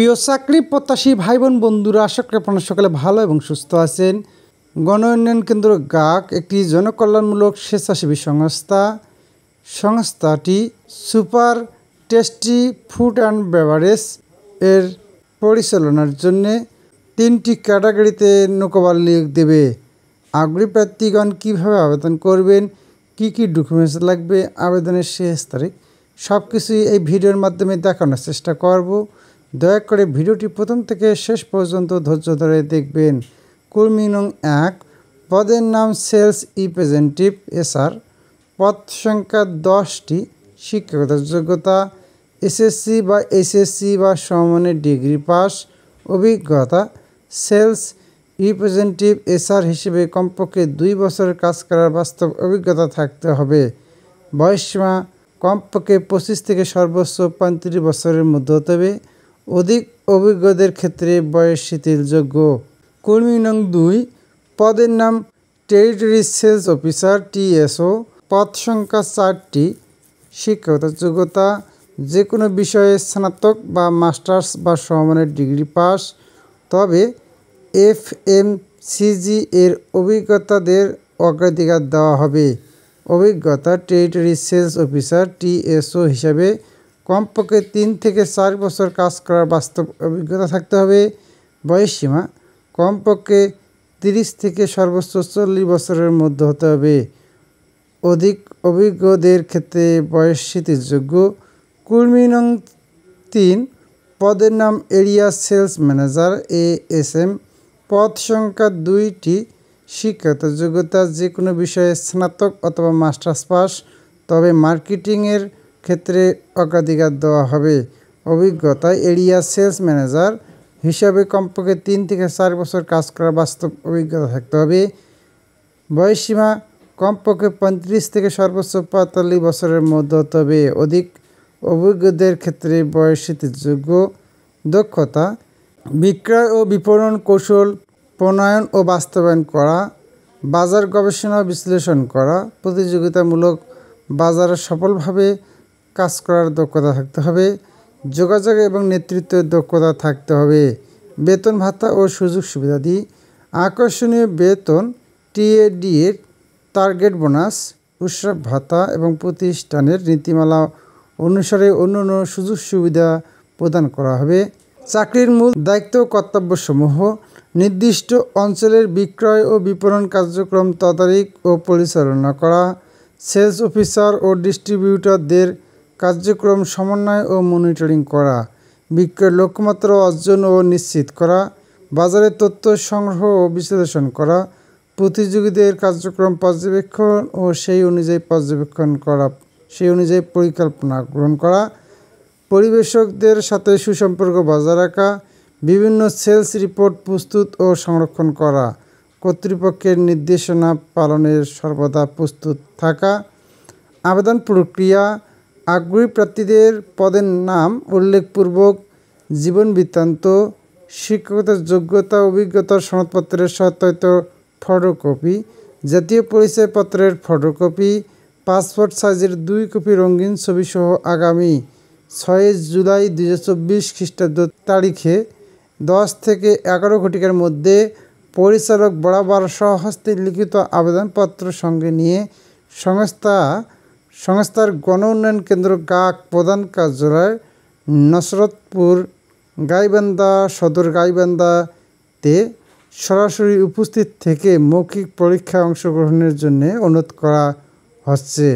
প্রিয় চাকরি প্রত্যাশী ভাই বোন বন্ধুরা, আশা করি আপনারা সকলে ভালো এবং সুস্থ আছেন। গণ উন্নয়ন কেন্দ্র গাক একটি জনকল্যাণমূলক স্বেচ্ছাসেবী সংস্থা। সংস্থাটি super tasty food and beverage এর পরিচালনার জন্য 3টি ক্যাটাগরিতে নৌকাবার নিয়োগ দেবে। আগ্রহী প্রার্থীগণ কীভাবে আবেদন করবেন, কি কি ডকুমেন্টস লাগবে, আবেদনের শেষ তারিখ সব কিছুই এই ভিডিওর মাধ্যমে দেখানোর চেষ্টা করব। দয়া করে ভিডিওটি প্রথম থেকে শেষ পর্যন্ত ধৈর্য ধরে দেখবেন। কর্মী নং 1, পদের নাম সেলস রিপ্রেজেন্টেটিভ এসআর, পদ সংখ্যা 10টি, শিক্ষাগত যোগ্যতা এসএসসি বা এইচএসসি বা সমমানের ডিগ্রি পাস, অভিজ্ঞতা সেলস রিপ্রেজেন্টেটিভ এসআর হিসেবে কমপক্ষে 2 বছরের কাজ করার বাস্তব অভিজ্ঞতা থাকতে হবে। বয়সসীমা কমপক্ষে 25 থেকে সর্বোচ্চ 35 বছরের মধ্যে হতে হবে। অধিক অভিজ্ঞদের ক্ষেত্রে বয়স শিথিলযোগ্য। কর্মী নং 2, পদের নাম টেরিটরি সেলস অফিসার টিএসও, পদ সংখ্যা 4টি, শিক্ষাগত যোগ্যতা যে কোনো বিষয়ে স্নাতক বা মাস্টার্স বা সমমানের ডিগ্রি পাস, তবে এফএমসিজি এর অভিজ্ঞতাদের অগ্রাধিকার দেওয়া হবে। অভিজ্ঞতা টেরিটরি সেলস অফিসার টিএসও হিসাবে কমপক্ষে 3 থেকে 4 বছর কাজ করার বাস্তব অভিজ্ঞতা থাকতে হবে। বয়সসীমা কমপক্ষে 30 থেকে সর্বোচ্চ 40 বছরের মধ্যে হতে হবে। অধিক অভিজ্ঞদের ক্ষেত্রে বয়স শিথিলযোগ্য। কর্মী নং 3, পদের নাম এরিয়া সেলস ম্যানেজার এএসএম, পদ সংখ্যা 2টি, শিক্ষাগত যোগ্যতা যে কোনো বিষয়ে স্নাতক অথবা মাস্টার্স পাস, তবে মার্কেটিংয়ের ক্ষেত্রে অগ্রাধিকার দেওয়া হবে। অভিজ্ঞতা এরিয়া সেলস ম্যানেজার হিসাবে কমপক্ষে 3 থেকে 4 বছর কাজ করার বাস্তব অভিজ্ঞতা থাকতে হবে। বয়সসীমা কমপক্ষে 35 থেকে সর্বোচ্চ 45 বছরের মধ্যে হতে হবে। অধিক অভিজ্ঞদের ক্ষেত্রে বয়স শিথিলযোগ্য। দক্ষতা বিক্রয় ও বিপণন কৌশল প্রণয়ন ও বাস্তবায়ন করা, বাজার গবেষণা ও বিশ্লেষণ করা, প্রতিযোগিতামূলক বাজারে সফলভাবে কাজ করার দক্ষতা থাকতে হবে। যোগাযোগ এবং নেতৃত্বের দক্ষতা থাকতে হবে। বেতন ভাতা ও সুযোগ সুবিধাদি আকর্ষণীয় বেতন, টিএডি এর টার্গেট বোনাস, উৎসব ভাতা এবং প্রতিষ্ঠানের নীতিমালা অনুসারে অন্যান্য সুযোগ সুবিধা প্রদান করা হবে। চাকরির মূল দায়িত্ব ও কর্তব্যসমূহ: নির্দিষ্ট অঞ্চলের বিক্রয় ও বিপণন কার্যক্রম তদারকি ও পরিচালনা করা, সেলস অফিসার ও ডিস্ট্রিবিউটরদের কার্যক্রম সমন্বয় ও মনিটরিং করা, বিক্রয়ের লক্ষ্যমাত্রা অর্জন ও নিশ্চিত করা, বাজারের তথ্য সংগ্রহ ও বিশ্লেষণ করা, প্রতিযোগীদের কার্যক্রম পর্যবেক্ষণ ও সেই অনুযায়ী পরিকল্পনা গ্রহণ করা, পরিবেশকদের সাথে সুসম্পর্ক বজায় রাখা, বিভিন্ন সেলস রিপোর্ট প্রস্তুত ও সংরক্ষণ করা, কর্তৃপক্ষের নির্দেশনা পালনের সর্বদা প্রস্তুত থাকা। আবেদন প্রক্রিয়া: আগ্রহী প্রার্থীদের পদের নাম উল্লেখপূর্বক জীবন বৃত্তান্ত, শিক্ষাগত যোগ্যতা, অভিজ্ঞতার সনদপত্রের সত্যায়িত ফটোকপি, জাতীয় পরিচয়পত্রের ফটোকপি, পাসপোর্ট সাইজের 2 কপি রঙিন ছবিসহ আগামী 6 জুলাই 2024 খ্রিস্টাব্দ তারিখে 10 থেকে 11 ঘটিকার মধ্যে পরিচালক বরাবর স্বহস্তে লিখিত আবেদনপত্র সঙ্গে নিয়ে সংস্থার গণ উন্নয়ন কেন্দ্র গাক, প্রধান কার্যালয় নসরতপুর, গাইবান্ধা সদর, গাইবান্ধাতে সরাসরি উপস্থিত থেকে মৌখিক পরীক্ষায় অংশগ্রহণের জন্য অনুরোধ করা হচ্ছে।